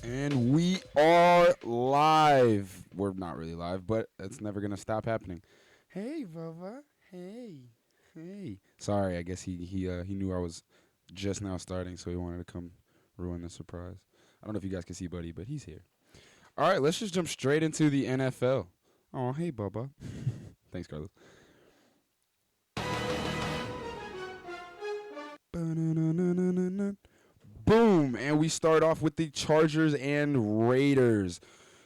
And we are live. We're not really live, but it's never going to stop happening. Hey, Vova. Hey. Hey. Sorry, I guess he knew I was just now starting, so he wanted to come ruin the surprise. I don't know if you guys can see Buddy, but he's here. All right, let's just jump straight into the NFL. Oh, hey, Bubba. Thanks, Carlos. Boom, and we start off with the Chargers and Raiders.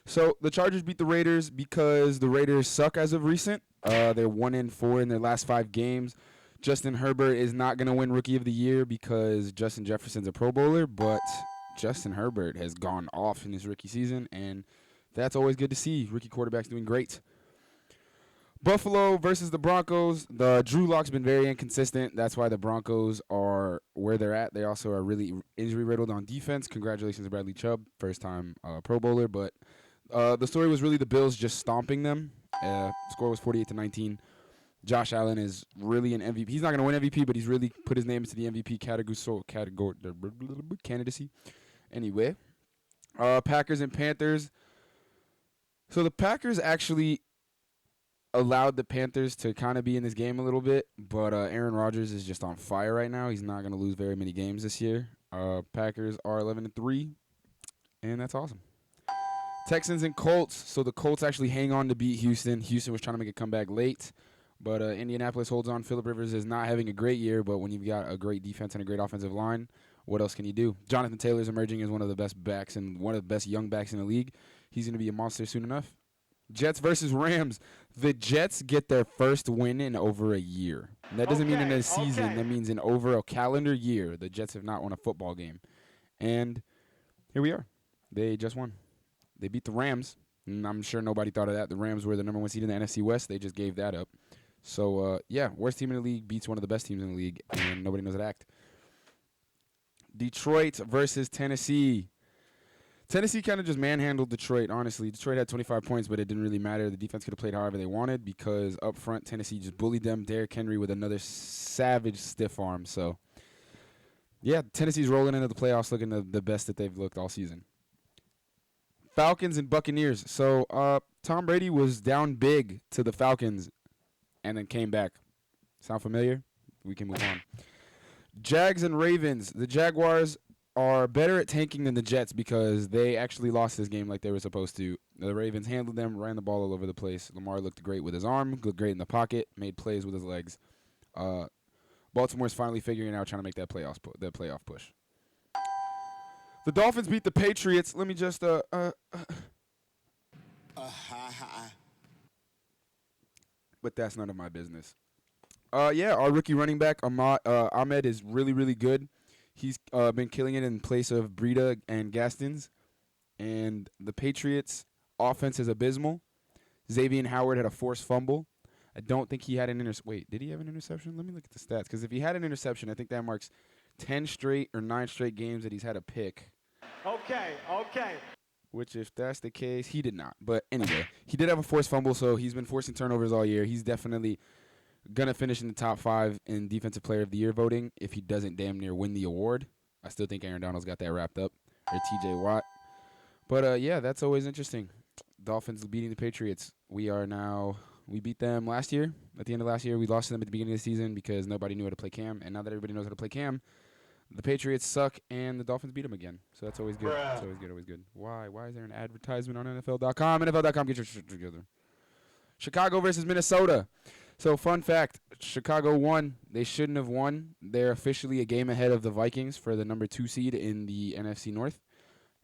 So the Chargers beat the Raiders because the Raiders suck as of recent. They're 1-4 in their last 5 games. Justin Herbert is not going to win Rookie of the Year because Justin Jefferson's a Pro Bowler, but Justin Herbert has gone off in his rookie season, and that's always good to see. Rookie quarterbacks doing great. Buffalo versus the Broncos. The Drew Lock's been very inconsistent. That's why the Broncos are where they're at. They also are really injury-riddled on defense. Congratulations to Bradley Chubb, first-time Pro Bowler. But the story was really the Bills just stomping them. Score was 48-19. Josh Allen is really an MVP. He's not going to win MVP, but he's really put his name into the MVP candidacy. Anyway, Packers and Panthers. So the Packers actually allowed the Panthers to kind of be in this game a little bit, but Aaron Rodgers is just on fire right now. He's not going to lose very many games this year. Packers are 11-3, and that's awesome. Texans and Colts. So the Colts actually hang on to beat Houston. Houston was trying to make a comeback late, but Indianapolis holds on. Phillip Rivers is not having a great year, but when you've got a great defense and a great offensive line, what else can you do? Jonathan Taylor is emerging as one of the best backs and one of the best young backs in the league. He's going to be a monster soon enough. Jets versus Rams. The Jets get their first win in over a year. And that doesn't mean in a season. Okay. That means in over a calendar year. The Jets have not won a football game. And here we are. They just won. They beat the Rams. And I'm sure nobody thought of that. The Rams were the number 1 seed in the NFC West. They just gave that up. So, yeah, worst team in the league beats one of the best teams in the league, and nobody knows how to act. Detroit versus Tennessee. Tennessee kind of just manhandled Detroit, honestly. Detroit had 25 points, but it didn't really matter. The defense could have played however they wanted because up front, Tennessee just bullied them. Derrick Henry with another savage stiff arm. So, yeah, Tennessee's rolling into the playoffs looking the best that they've looked all season. Falcons and Buccaneers. So, Tom Brady was down big to the Falcons and then came back. Sound familiar? We can move on. Jags and Ravens. The Jaguars are better at tanking than the Jets because they actually lost this game like they were supposed to. The Ravens handled them, ran the ball all over the place. Lamar looked great with his arm, looked great in the pocket, made plays with his legs. Baltimore's finally figuring out trying to make that playoff push. The Dolphins beat the Patriots. Let me just but that's none of my business. Yeah, our rookie running back Ahmed is really, really good. He's been killing it in place of Breida and Gaston's. And the Patriots' offense is abysmal. Xavier Howard had a forced fumble. I don't think he had an interception. Wait, did he have an interception? Let me look at the stats. Because if he had an interception, I think that marks 10 straight or 9 straight games that he's had a pick. Okay. Which, if that's the case, he did not. But anyway, he did have a forced fumble, so he's been forcing turnovers all year. He's definitely going to finish in the top 5 in Defensive Player of the Year voting if he doesn't damn near win the award. I still think Aaron Donald's got that wrapped up, or TJ Watt. But, yeah, that's always interesting. Dolphins beating the Patriots. We beat them last year. At the end of last year, we lost to them at the beginning of the season because nobody knew how to play Cam. And now that everybody knows how to play Cam, the Patriots suck, and the Dolphins beat them again. So that's always good. That's always good. Why? Why is there an advertisement on NFL.com? NFL.com, get your shit together. Chicago versus Minnesota. So, fun fact, Chicago won. They shouldn't have won. They're officially a game ahead of the Vikings for the number 2 seed in the NFC North.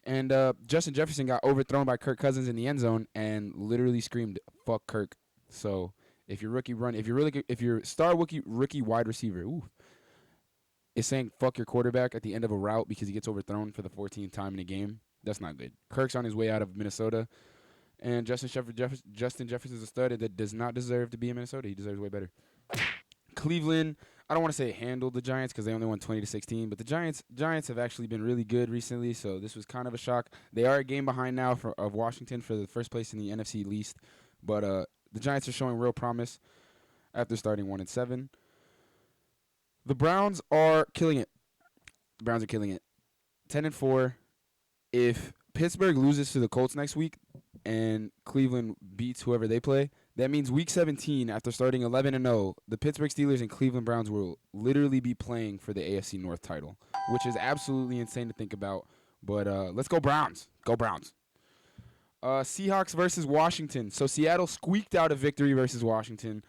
And Justin Jefferson got overthrown by Kirk Cousins in the end zone and literally screamed, "Fuck Kirk." So, if your star rookie wide receiver, is saying "fuck your quarterback" at the end of a route because he gets overthrown for the 14th time in a game, that's not good. Kirk's on his way out of Minnesota. And Justin Jefferson's a stud that does not deserve to be in Minnesota. He deserves way better. Cleveland, I don't want to say handled the Giants because they only won 20-16, but the Giants have actually been really good recently, so this was kind of a shock. They are a game behind now of Washington for the first place in the NFC least, but the Giants are showing real promise after starting 1-7. The Browns are killing it. 10-4. If Pittsburgh loses to the Colts next week and Cleveland beats whoever they play, that means week 17, after starting 11-0, the Pittsburgh Steelers and Cleveland Browns will literally be playing for the AFC North title, which is absolutely insane to think about. But let's go Browns. Go Browns. Seahawks versus Washington. So Seattle squeaked out a victory versus Washington.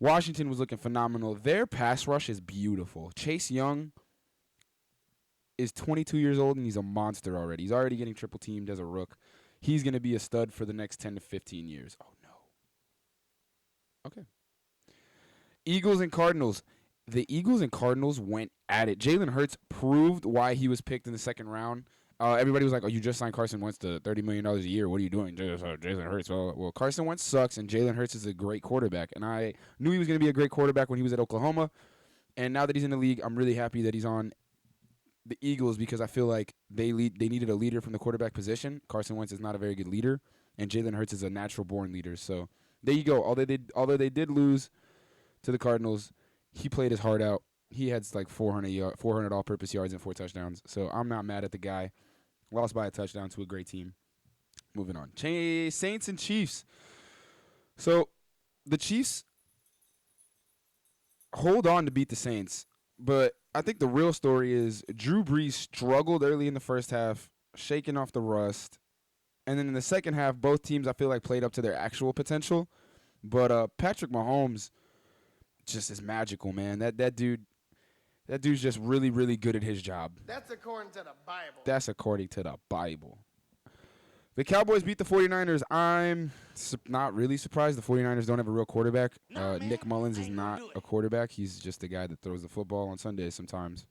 Washington was looking phenomenal. Their pass rush is beautiful. Chase Young is 22 years old, and he's a monster already. He's already getting triple teamed as a rook. He's going to be a stud for the next 10 to 15 years. Oh, no. Okay. Eagles and Cardinals. The Eagles and Cardinals went at it. Jalen Hurts proved why he was picked in the second round. Everybody was like, oh, you just signed Carson Wentz to $30 million a year. What are you doing? Jalen Hurts. Well, Carson Wentz sucks, and Jalen Hurts is a great quarterback. And I knew he was going to be a great quarterback when he was at Oklahoma. And now that he's in the league, I'm really happy that he's on the Eagles because I feel like they needed a leader from the quarterback position. Carson Wentz is not a very good leader, and Jalen Hurts is a natural-born leader. So there you go. Although they did lose to the Cardinals, he played his heart out. He had like 400 all-purpose yards and 4 touchdowns. So I'm not mad at the guy. Lost by a touchdown to a great team. Moving on. Saints and Chiefs. So the Chiefs hold on to beat the Saints. But I think the real story is Drew Brees struggled early in the first half, shaking off the rust. And then in the second half, both teams I feel like played up to their actual potential. But Patrick Mahomes just is magical, man. That dude's just really, really good at his job. That's according to the Bible. That's according to the Bible. The Cowboys beat the 49ers. I'm not really surprised. The 49ers don't have a real quarterback. Nick Mullins is not a quarterback. He's just a guy that throws the football on Sundays sometimes.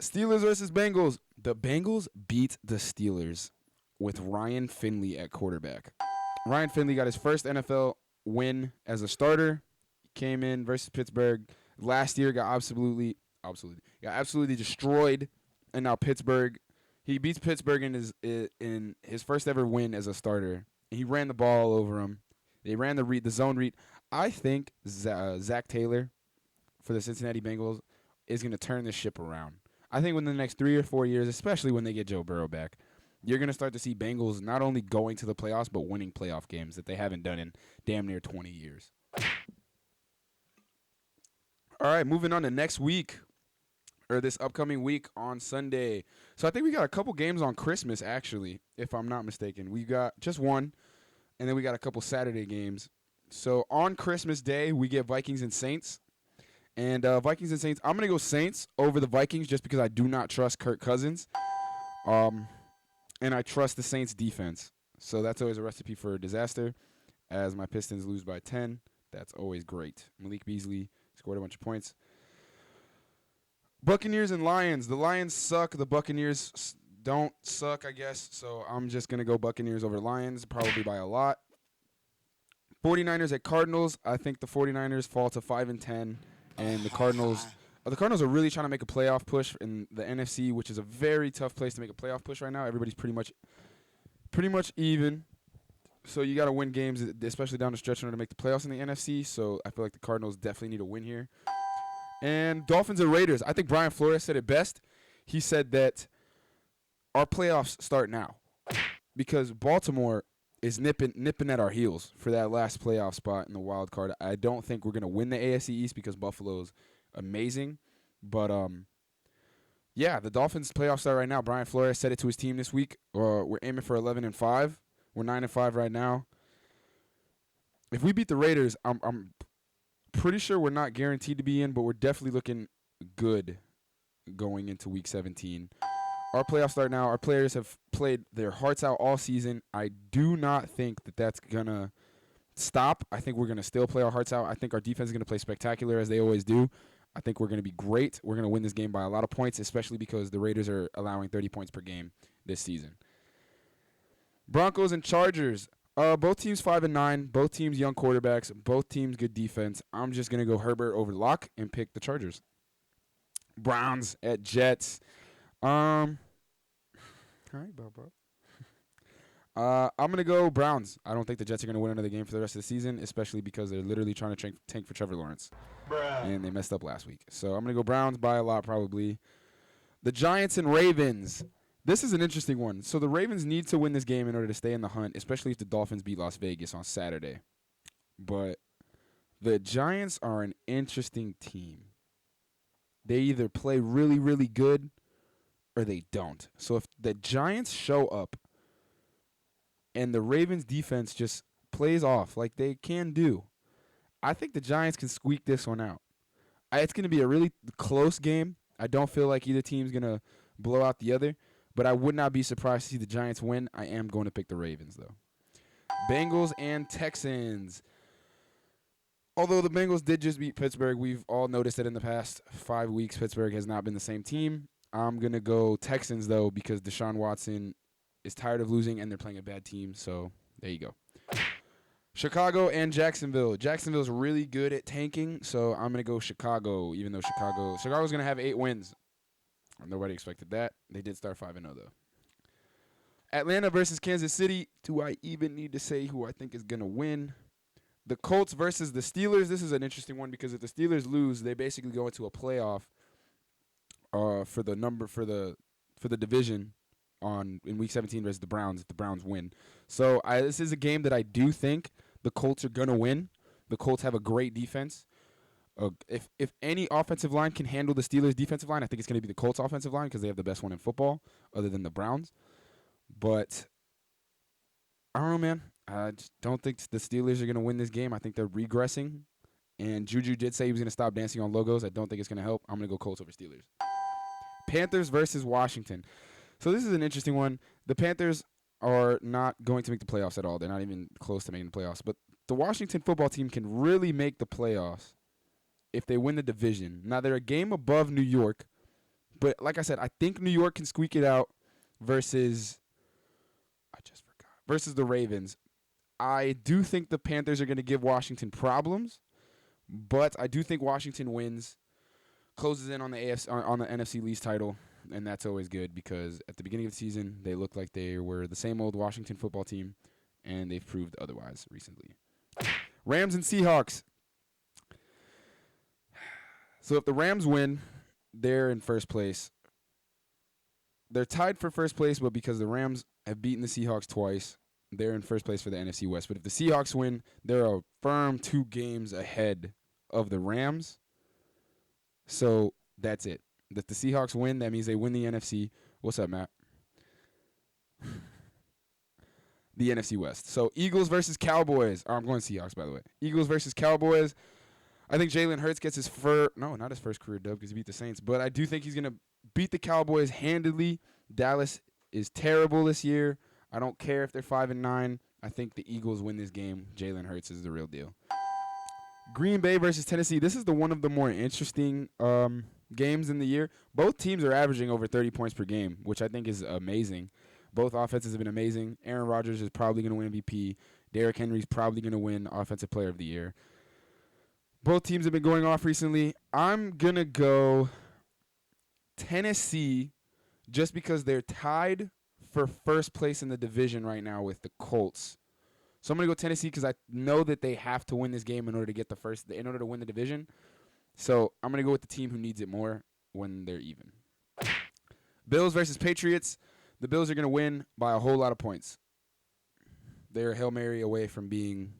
Steelers versus Bengals. The Bengals beat the Steelers with Ryan Finley at quarterback. Ryan Finley got his first NFL win as a starter. Came in versus Pittsburgh last year, got absolutely destroyed, and now Pittsburgh. He beats Pittsburgh in his first ever win as a starter. He ran the ball over him. They ran the zone read. I think Zach Taylor for the Cincinnati Bengals is going to turn this ship around. I think within the next 3 or 4 years, especially when they get Joe Burrow back, you're going to start to see Bengals not only going to the playoffs but winning playoff games that they haven't done in damn near 20 years. All right, moving on to next week, or this upcoming week on Sunday. So I think we got a couple games on Christmas, actually, if I'm not mistaken. We got just one, and then we got a couple Saturday games. So on Christmas Day, we get Vikings and Saints. And Vikings and Saints, I'm going to go Saints over the Vikings just because I do not trust Kirk Cousins. And I trust the Saints defense. So that's always a recipe for disaster. As my Pistons lose by 10, that's always great. Malik Beasley scored a bunch of points. Buccaneers and Lions. The Lions suck. The Buccaneers don't suck, I guess. So I'm just going to go Buccaneers over Lions, probably by a lot. 49ers at Cardinals. I think the 49ers fall to 5-10. And the Cardinals are really trying to make a playoff push in the NFC, which is a very tough place to make a playoff push right now. Everybody's pretty much even. So you got to win games, especially down the stretch in order to make the playoffs in the NFC. So I feel like the Cardinals definitely need a win here. And Dolphins and Raiders. I think Brian Flores said it best. He said that our playoffs start now because Baltimore is nipping at our heels for that last playoff spot in the wild card. I don't think we're going to win the AFC East because Buffalo's amazing. But, yeah, the Dolphins playoffs start right now. Brian Flores said it to his team this week. We're aiming for 11-5. We're 9-5 right now. If we beat the Raiders, I'm pretty sure we're not guaranteed to be in, but we're definitely looking good going into Week 17. Our playoffs start now. Our players have played their hearts out all season. I do not think that that's going to stop. I think we're going to still play our hearts out. I think our defense is going to play spectacular as they always do. I think we're going to be great. We're going to win this game by a lot of points, especially because the Raiders are allowing 30 points per game this season. Broncos and Chargers. Both teams 5-9. Both teams young quarterbacks. Both teams good defense. I'm just going to go Herbert over Locke and pick the Chargers. Browns at Jets. All right, Bob. I'm going to go Browns. I don't think the Jets are going to win another game for the rest of the season, especially because they're literally trying to tank for Trevor Lawrence. And they messed up last week. So I'm going to go Browns by a lot probably. The Giants and Ravens. This is an interesting one. So the Ravens need to win this game in order to stay in the hunt, especially if the Dolphins beat Las Vegas on Saturday. But the Giants are an interesting team. They either play really, really good or they don't. So if the Giants show up and the Ravens defense just plays off like they can do, I think the Giants can squeak this one out. It's going to be a really close game. I don't feel like either team's going to blow out the other, but I would not be surprised to see the Giants win. I am going to pick the Ravens, though. Bengals and Texans. Although the Bengals did just beat Pittsburgh, we've all noticed that in the past 5 weeks, Pittsburgh has not been the same team. I'm going to go Texans, though, because Deshaun Watson is tired of losing and they're playing a bad team. So there you go. Chicago and Jacksonville. Jacksonville's really good at tanking, so I'm going to go Chicago, even though Chicago's going to have 8 wins. Nobody expected that. They did start 5-0, though. Atlanta versus Kansas City. Do I even need to say who I think is going to win? The Colts versus the Steelers. This is an interesting one because if the Steelers lose, they basically go into a playoff for the division in Week 17 versus the Browns if the Browns win. So this is a game that I do think the Colts are gonna win. The Colts have a great defense. If any offensive line can handle the Steelers' defensive line, I think it's gonna be the Colts' offensive line because they have the best one in football, other than the Browns. But I don't know, man. I just don't think the Steelers are gonna win this game. I think they're regressing. And Juju did say he was gonna stop dancing on logos. I don't think it's gonna help. I'm gonna go Colts over Steelers. Panthers versus Washington. So this is an interesting one. The Panthers are not going to make the playoffs at all. They're not even close to making the playoffs. But the Washington football team can really make the playoffs if they win the division. Now, they're a game above New York. But like I said, I think New York can squeak it out versus the Ravens. I do think the Panthers are going to give Washington problems. But I do think Washington wins, closes in on the NFC East title. And that's always good because at the beginning of the season, they looked like they were the same old Washington football team, and they've proved otherwise recently. Rams and Seahawks. So if the Rams win, they're in first place. They're tied for first place, but because the Rams have beaten the Seahawks twice, they're in first place for the NFC West. But if the Seahawks win, they're a firm 2 games ahead of the Rams. So that's it. If the Seahawks win, that means they win the NFC. What's up, Matt? The NFC West. So Eagles versus Cowboys. I'm going Seahawks, by the way. Eagles versus Cowboys. I think Jalen Hurts gets his first career dub because he beat the Saints. But I do think he's going to beat the Cowboys handedly. Dallas is terrible this year. I don't care if they're 5-9. I think the Eagles win this game. Jalen Hurts is the real deal. Green Bay versus Tennessee. This is one of the more interesting games in the year. Both teams are averaging over 30 points per game, which I think is amazing. Both offenses have been amazing. Aaron Rodgers is probably going to win MVP. Derrick Henry's probably going to win Offensive Player of the Year. Both teams have been going off recently. I'm going to go Tennessee just because they're tied for first place in the division right now with the Colts. So I'm going to go Tennessee because I know that they have to win this game in order to win the division. So I'm going to go with the team who needs it more when they're even. Bills versus Patriots. The Bills are going to win by a whole lot of points. They're Hail Mary away from being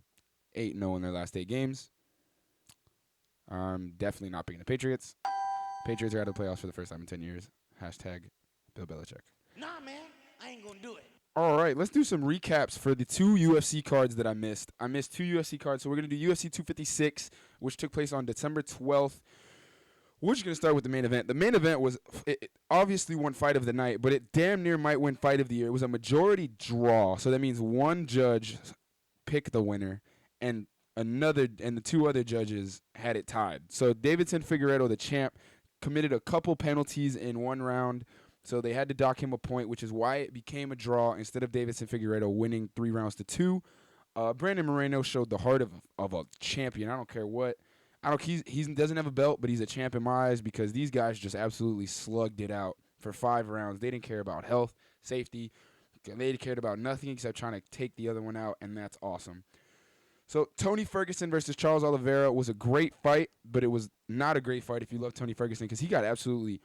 8-0 in their last 8 games. I'm definitely not picking the Patriots. Patriots are out of the playoffs for the first time in 10 years. Hashtag Bill Belichick. Nah, man, I ain't gonna do it. All right, let's do some recaps for the 2 UFC cards that I missed. I missed 2 UFC cards, so we're going to do UFC 256, which took place on December 12th. We're just going to start with the main event. The main event was it obviously won fight of the night, but it damn near might win fight of the year. It was a majority draw, so that means one judge picked the winner, and the 2 other judges had it tied. So Davidson Figueiredo, the champ, committed a couple penalties in one round, so they had to dock him a point, which is why it became a draw instead of Davidson Figueiredo winning 3 rounds to 2. Brandon Moreno showed the heart of a champion. I don't care what. He doesn't have a belt, but he's a champ in my eyes because these guys just absolutely slugged it out for 5 rounds. They didn't care about health, safety. They cared about nothing except trying to take the other one out, and that's awesome. So Tony Ferguson versus Charles Oliveira was a great fight, but it was not a great fight if you love Tony Ferguson because he got absolutely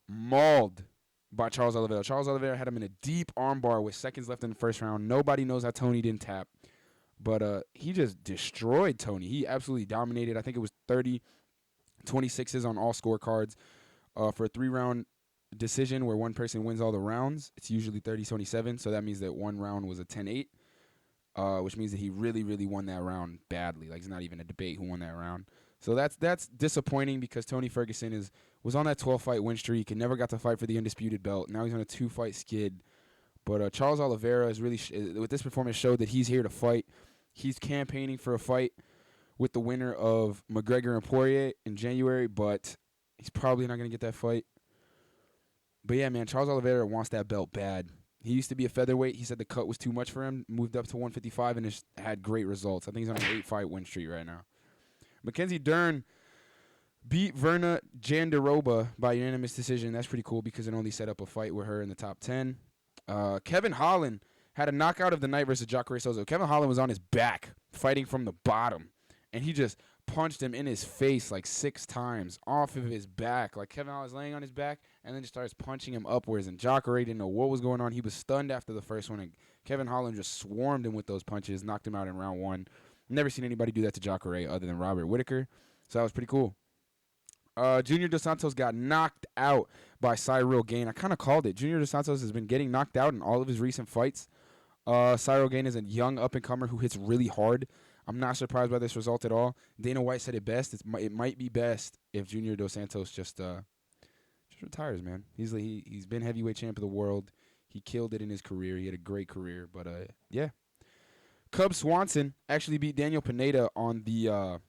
mauled by Charles Oliveira. Charles Oliveira had him in a deep armbar with seconds left in the first round. Nobody knows how Tony didn't tap. But he just destroyed Tony. He absolutely dominated. I think it was 30-26s on all scorecards. For a 3-round decision where one person wins all the rounds, it's usually 30-27. So that means that one round was a 10-8, which means that he really, really won that round badly. Like, it's not even a debate who won that round. So that's disappointing because Tony Ferguson was on that 12-fight win streak and never got to fight for the undisputed belt. Now he's on a 2-fight skid. But Charles Oliveira is really, with this performance, showed that he's here to fight. He's campaigning for a fight with the winner of McGregor and Poirier in January, but he's probably not going to get that fight. But yeah, man, Charles Oliveira wants that belt bad. He used to be a featherweight. He said the cut was too much for him, moved up to 155, and has had great results. I think he's on an 8-fight win streak right now. Mackenzie Dern beat Verna Jandiroba by unanimous decision. That's pretty cool because it only set up a fight with her in the top 10. Kevin Holland had a knockout of the night versus Jacare Souza. Kevin Holland was on his back, fighting from the bottom, and he just punched him in his face like 6 times off of his back. Like, Kevin Holland was laying on his back and then just starts punching him upwards, and Jacare didn't know what was going on. He was stunned after the first one, and Kevin Holland just swarmed him with those punches, knocked him out in round 1. Never seen anybody do that to Jacare other than Robert Whittaker, so that was pretty cool. Junior Dos Santos got knocked out by Cyril Gane. I kind of called it. Junior Dos Santos has been getting knocked out in all of his recent fights. Cyril Gane is a young up-and-comer who hits really hard. I'm not surprised by this result at all. Dana White said it best. It might be best if Junior Dos Santos just retires, man. He's been heavyweight champ of the world. He killed it in his career. He had a great career. But, yeah. Cub Swanson actually beat Daniel Pineda on the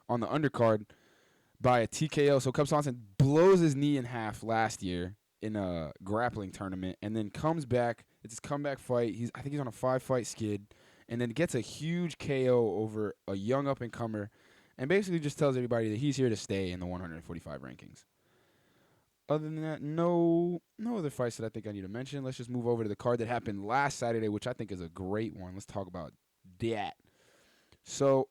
undercard by a TKO. So Cub Swanson blows his knee in half last year in a grappling tournament and then comes back. It's his comeback fight. I think he's on a 5-fight skid and then gets a huge KO over a young up-and-comer and basically just tells everybody that he's here to stay in the 145 rankings. Other than that, no other fights that I think I need to mention. Let's just move over to the card that happened last Saturday, which I think is a great one. Let's talk about that. So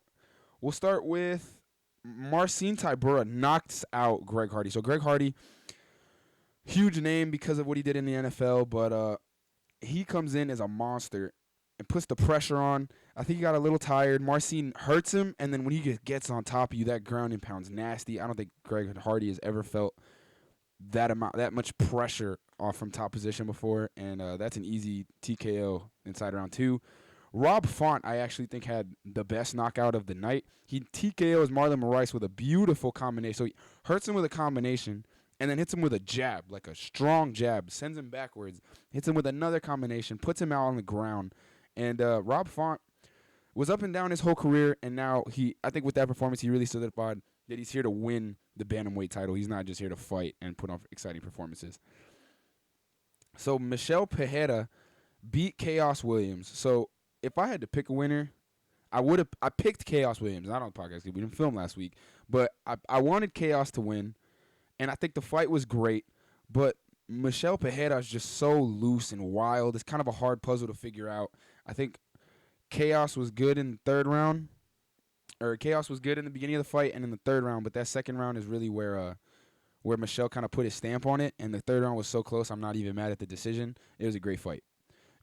we'll start with Marcin Tybura knocks out Greg Hardy. So Greg Hardy, huge name because of what he did in the NFL, but he comes in as a monster and puts the pressure on. I think he got a little tired. Marcin hurts him, and then when he gets on top of you, that ground and pound's nasty. I don't think Greg Hardy has ever felt that much pressure off from top position before, and that's an easy TKO inside round 2. Rob Font, I actually think, had the best knockout of the night. He TKOs Marlon Moraes with a beautiful combination. So he hurts him with a combination and then hits him with a jab, like a strong jab, sends him backwards, hits him with another combination, puts him out on the ground. And Rob Font was up and down his whole career, and now I think with that performance, he really solidified that he's here to win the bantamweight title. He's not just here to fight and put on exciting performances. So Michelle Pereira beat Chaos Williams. So if I had to pick a winner, I picked Chaos Williams. Not on the podcast because we didn't film last week, but I wanted Chaos to win, and I think the fight was great. But Michelle Pereira is just so loose and wild. It's kind of a hard puzzle to figure out. I think Chaos was good in the third round, or Chaos was good in the beginning of the fight and in the third round, but that second round is really where Michelle kind of put his stamp on it, and the third round was so close, I'm not even mad at the decision. It was a great fight.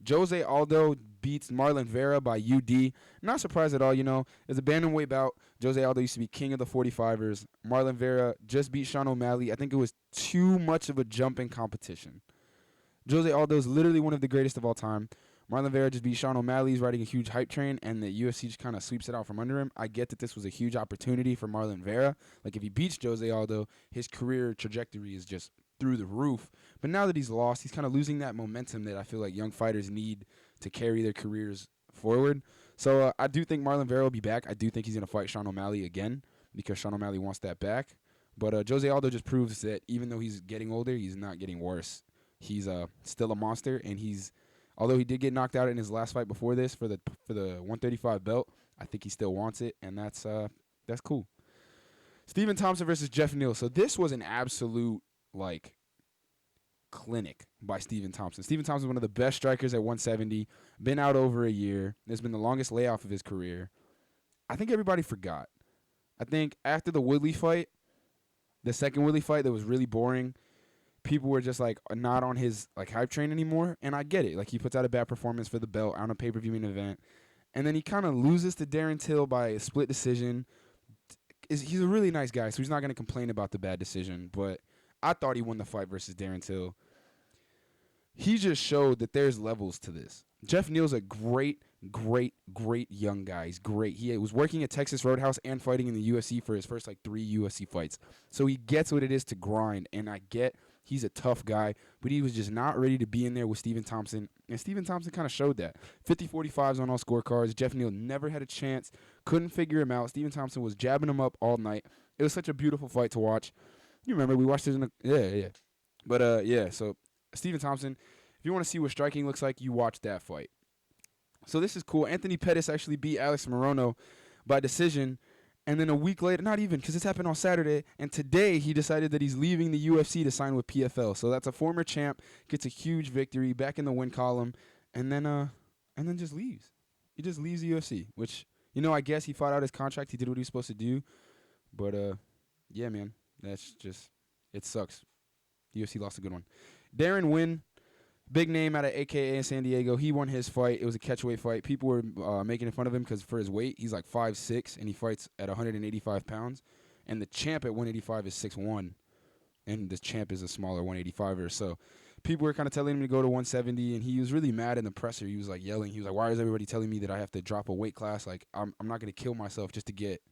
Jose Aldo beats Marlon Vera by UD. Not surprised at all, It's a bantamweight bout. Jose Aldo used to be king of the 45ers. Marlon Vera just beat Sean O'Malley. I think it was too much of a jump in competition. Jose Aldo is literally one of the greatest of all time. Marlon Vera just beat Sean O'Malley. He's riding a huge hype train, and the UFC just kind of sweeps it out from under him. I get that this was a huge opportunity for Marlon Vera. Like, if he beats Jose Aldo, his career trajectory is just through the roof. But now that he's lost, he's kind of losing that momentum that I feel like young fighters need to carry their careers forward. So I do think Marlon Vera will be back. I do think he's going to fight Sean O'Malley again because Sean O'Malley wants that back. But Jose Aldo just proves that even though he's getting older, he's not getting worse. He's still a monster, and although he did get knocked out in his last fight before this for the 135 belt, I think he still wants it, and that's cool. Stephen Thompson versus Jeff Neal. So this was an absolute clinic by Stephen Thompson. Stephen Thompson is one of the best strikers at 170. Been out over a year. This has been the longest layoff of his career. I think everybody forgot. I think after the Woodley fight, the second Woodley fight that was really boring, people were just like not on his like hype train anymore, and I get it. Like he puts out a bad performance for the belt on a pay-per-view main event, and then he kind of loses to Darren Till by a split decision. He's a really nice guy, so he's not going to complain about the bad decision, but I thought he won the fight versus Darren Till. He just showed that there's levels to this. Jeff Neal's a great young guy. He's great. He was working at Texas Roadhouse and fighting in the UFC for his first like 3 UFC fights. So he gets what it is to grind, and I get he's a tough guy, but he was just not ready to be in there with Stephen Thompson, and Stephen Thompson kind of showed that. 50-45s on all scorecards. Jeff Neal never had a chance, couldn't figure him out. Stephen Thompson was jabbing him up all night. It was such a beautiful fight to watch. You remember we watched it in the yeah. But so Stephen Thompson, if you want to see what striking looks like, you watch that fight. So this is cool. Anthony Pettis actually beat Alex Moreno by decision. And then a week later, not even, because this happened on Saturday, and today he decided that he's leaving the UFC to sign with PFL. So that's a former champ, gets a huge victory, back in the win column, and then just leaves. He just leaves the UFC, which, I guess he fought out his contract. He did what he was supposed to do. But, yeah, man, that's just, it sucks. The UFC lost a good one. Darren Wynn. Big name out of AKA in San Diego. He won his fight. It was a catchweight fight. People were making fun of him because for his weight, he's like 5'6", and he fights at 185 pounds. And the champ at 185 is 6'1", and the champ is a smaller 185er. So people were kind of telling him to go to 170, and he was really mad in the presser. He was like yelling. He was like, "Why is everybody telling me that I have to drop a weight class? Like I'm not going to kill myself just to get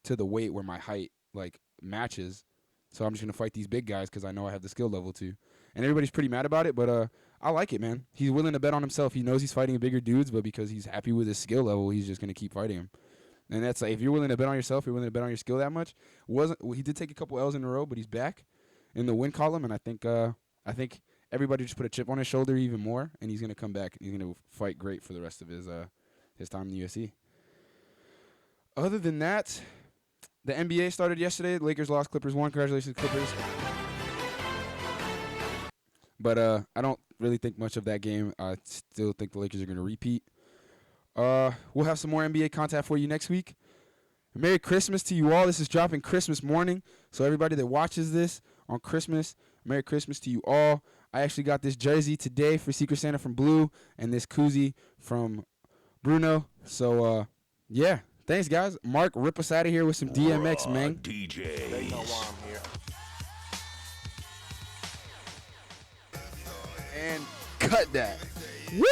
to the weight where my height like matches. So I'm just going to fight these big guys because I know I have the skill level to." And everybody's pretty mad about it, but I like it, man. He's willing to bet on himself. He knows he's fighting bigger dudes, but because he's happy with his skill level, he's just going to keep fighting him. And that's like, if you're willing to bet on yourself, you're willing to bet on your skill that much. He did take a couple L's in a row, but he's back in the win column, and I think everybody just put a chip on his shoulder even more, and he's going to come back. He's going to fight great for the rest of his time in the UFC. Other than that, the NBA started yesterday. The Lakers lost, Clippers won. Congratulations, Clippers. But I don't really think much of that game. I still think the Lakers are going to repeat. We'll have some more NBA content for you next week. Merry Christmas to you all. This is dropping Christmas morning. So everybody that watches this on Christmas, Merry Christmas to you all. I actually got this jersey today for Secret Santa from Blue and this koozie from Bruno. So, yeah. Thanks, guys. Mark, rip us out of here with some DMX, man. RAW DJs. They know why I'm here. And cut that. Woo!